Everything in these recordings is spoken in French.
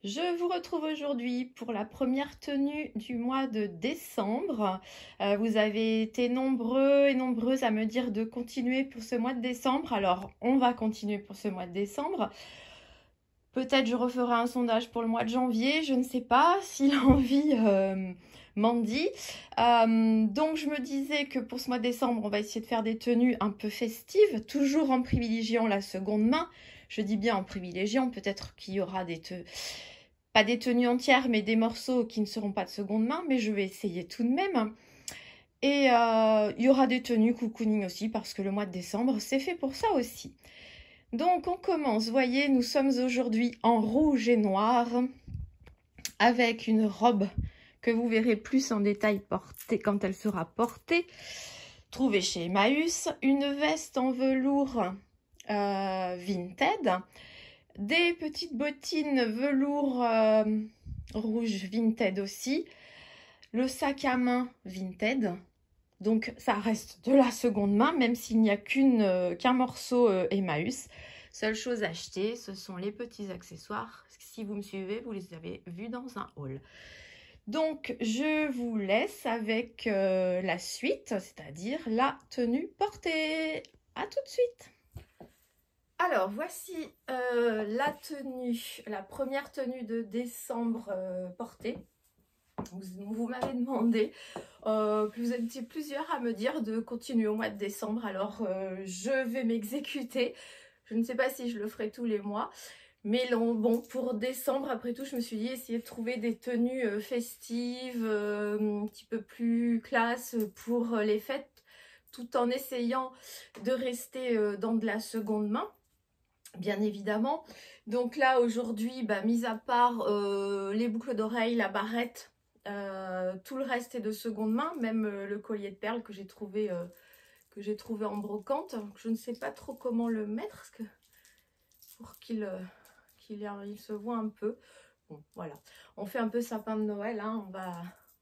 Je vous retrouve aujourd'hui pour la première tenue du mois de décembre. Vous avez été nombreux et nombreuses à me dire de continuer pour ce mois de décembre. Alors, on va continuer pour ce mois de décembre. Peut-être je referai un sondage pour le mois de janvier. Je ne sais pas si l'envie m'en dit. Donc, je me disais que pour ce mois de décembre, on va essayer de faire des tenues un peu festives, toujours en privilégiant la seconde main. Je dis bien en privilégiant, peut-être qu'il y aura pas des tenues entières, mais des morceaux qui ne seront pas de seconde main, mais je vais essayer tout de même. Et il y aura des tenues cocooning aussi, parce que le mois de décembre, c'est fait pour ça aussi. Donc on commence, voyez, nous sommes aujourd'hui en rouge et noir, avec une robe que vous verrez plus en détail portée quand elle sera portée, trouvée chez Emmaüs, une veste en velours Vinted, des petites bottines velours rouge Vinted aussi, le sac à main Vinted, donc ça reste de la seconde main, même s'il n'y a qu'un morceau Emmaüs. Seule chose achetée, ce sont les petits accessoires. Si vous me suivez, vous les avez vus dans un haul. Donc je vous laisse avec la suite, c'est-à-dire la tenue portée. À tout de suite. Alors, voici la tenue, la première tenue de décembre portée. Vous m'avez demandé, vous étiez plusieurs à me dire de continuer au mois de décembre. Alors, je vais m'exécuter. Je ne sais pas si je le ferai tous les mois. Mais bon, pour décembre, après tout, je me suis dit essayer de trouver des tenues festives, un petit peu plus classe pour les fêtes, tout en essayant de rester dans de la seconde main. Bien évidemment. Donc là aujourd'hui, mis à part les boucles d'oreilles, la barrette, tout le reste est de seconde main, même le collier de perles que j'ai trouvé en brocante. Je ne sais pas trop comment le mettre pour qu'il se voit un peu. Bon, voilà, on fait un peu sapin de Noël, hein.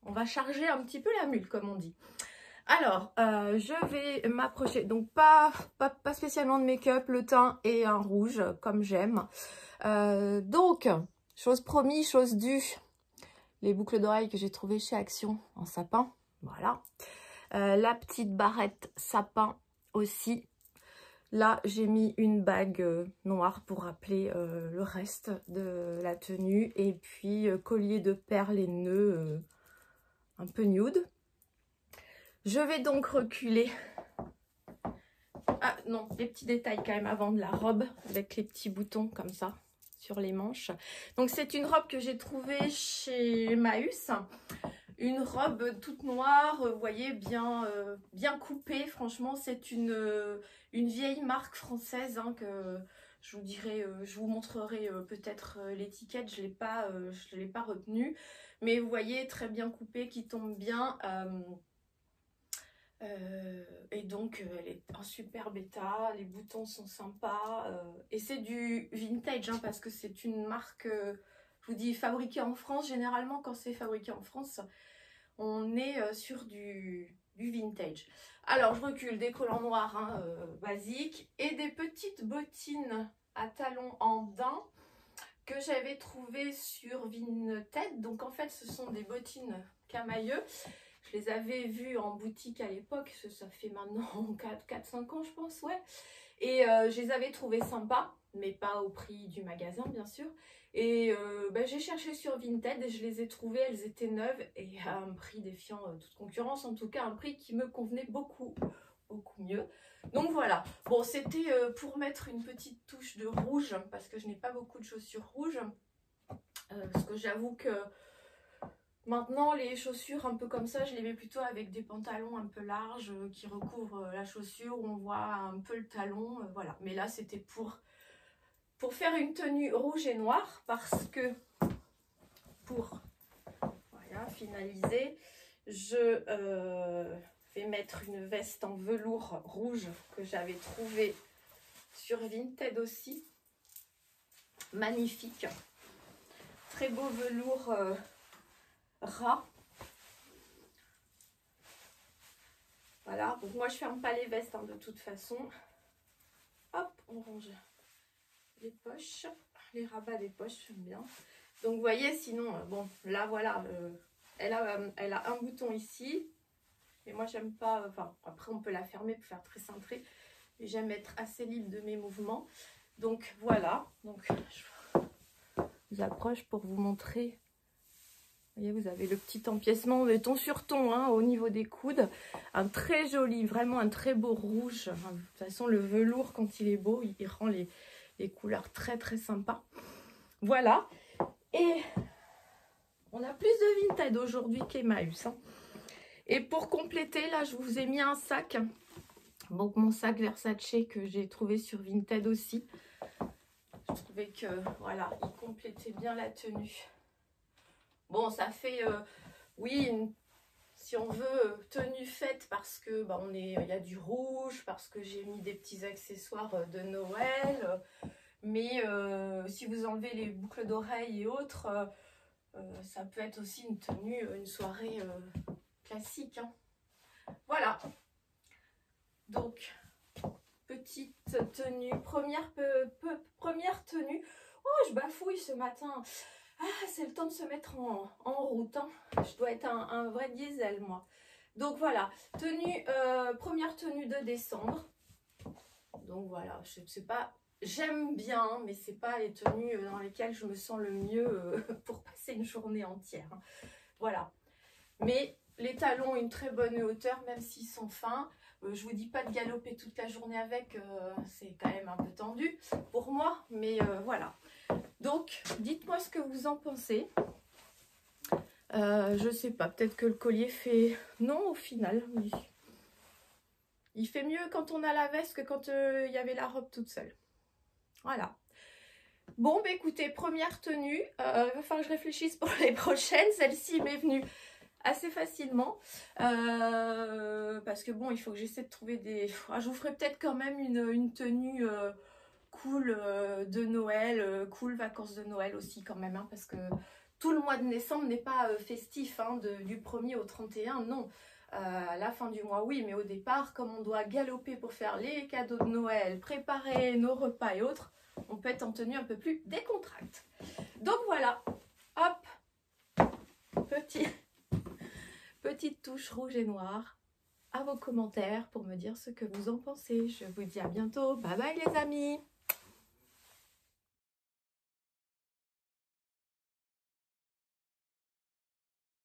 On va charger un petit peu la mule, comme on dit. Alors, je vais m'approcher, donc pas spécialement de make-up, le teint et un rouge, comme j'aime. Donc, chose promise, chose due, les boucles d'oreilles que j'ai trouvées chez Action en sapin, voilà. La petite barrette sapin aussi. Là, j'ai mis une bague noire pour rappeler le reste de la tenue. Et puis, collier de perles et nœuds un peu nude. Je vais donc reculer. Ah non, les petits détails quand même avant de la robe, avec les petits boutons comme ça sur les manches. Donc c'est une robe que j'ai trouvée chez Emmaüs. Une robe toute noire, vous voyez, bien coupée. Franchement, c'est une vieille marque française, hein, que je vous dirai, je vous montrerai peut-être l'étiquette. Je l'ai pas retenue. Mais vous voyez, très bien coupée, qui tombe bien. Et donc elle est en super état, les boutons sont sympas, et c'est du vintage, hein, parce que c'est une marque, je vous dis, fabriquée en France. Généralement quand c'est fabriqué en France, on est sur du vintage. Alors je recule, des collants noirs, hein, basiques, et des petites bottines à talons en daim que j'avais trouvées sur Vinted. Donc en fait ce sont des bottines camailleux. Je les avais vues en boutique à l'époque, ça fait maintenant 4-5 ans je pense, ouais. Et je les avais trouvées sympas, mais pas au prix du magasin bien sûr. Et j'ai cherché sur Vinted et je les ai trouvées, elles étaient neuves et à un prix défiant toute concurrence, en tout cas un prix qui me convenait beaucoup mieux. Donc voilà, bon, c'était pour mettre une petite touche de rouge, parce que je n'ai pas beaucoup de chaussures rouges, parce que j'avoue que maintenant, les chaussures un peu comme ça, je les mets plutôt avec des pantalons un peu larges qui recouvrent la chaussure, où on voit un peu le talon, voilà. Mais là, c'était pour faire une tenue rouge et noire, parce que pour voilà, finaliser, je vais mettre une veste en velours rouge que j'avais trouvée sur Vinted aussi. Magnifique. Très beau velours ras. Voilà, donc moi je ferme pas les vestes, hein, de toute façon. Hop, on range les poches, les rabats des poches, j'aime bien. Donc vous voyez, sinon, bon, là voilà, elle a un bouton ici. Et moi j'aime pas, enfin après on peut la fermer pour faire très cintré. Mais j'aime être assez libre de mes mouvements. Donc voilà, donc je vous approche pour vous montrer. Vous voyez, vous avez le petit empiècement de ton sur ton hein, au niveau des coudes. Un très joli, vraiment un très beau rouge. De toute façon, le velours, quand il est beau, il rend les couleurs très très sympas. Voilà. Et on a plus de Vinted aujourd'hui qu'Emmaüs. Hein. Et pour compléter, là, je vous ai mis un sac. Donc, mon sac Versace que j'ai trouvé sur Vinted aussi. Je trouvais que, voilà, il complétait bien la tenue. Bon, ça fait, oui, si on veut, tenue faite parce que bah, il y a du rouge, parce que j'ai mis des petits accessoires de Noël. Mais si vous enlevez les boucles d'oreilles et autres, ça peut être aussi une tenue, une soirée classique. Hein. Voilà. Donc, petite tenue, première tenue. Oh, je bafouille ce matin. Ah, c'est le temps de se mettre en route. Hein. Je dois être un vrai diesel, moi. Donc voilà, première tenue de décembre. Donc voilà, je sais pas, j'aime bien, mais c'est pas les tenues dans lesquelles je me sens le mieux pour passer une journée entière. Hein. Voilà. Mais les talons, une très bonne hauteur, même s'ils sont fins. Je vous dis pas de galoper toute la journée avec, c'est quand même un peu tendu pour moi, mais voilà. Donc, dites-moi ce que vous en pensez. Je sais pas, peut-être que le collier fait... Non, au final, oui. Il fait mieux quand on a la veste que quand il y avait la robe toute seule. Voilà. Bon, bah écoutez, première tenue. Il va falloir que je réfléchisse pour les prochaines. Celle-ci m'est venue assez facilement. Parce que bon, il faut que j'essaie de trouver des... je vous ferai peut-être quand même une tenue... cool de Noël, cool vacances de Noël aussi quand même, hein, parce que tout le mois de décembre n'est pas festif, hein, du 1er au 31, non. À la fin du mois, oui, mais au départ, comme on doit galoper pour faire les cadeaux de Noël, préparer nos repas et autres, on peut être en tenue un peu plus décontracte. Donc voilà, hop, petite touche rouge et noire. À vos commentaires pour me dire ce que vous en pensez. Je vous dis à bientôt. Bye bye les amis!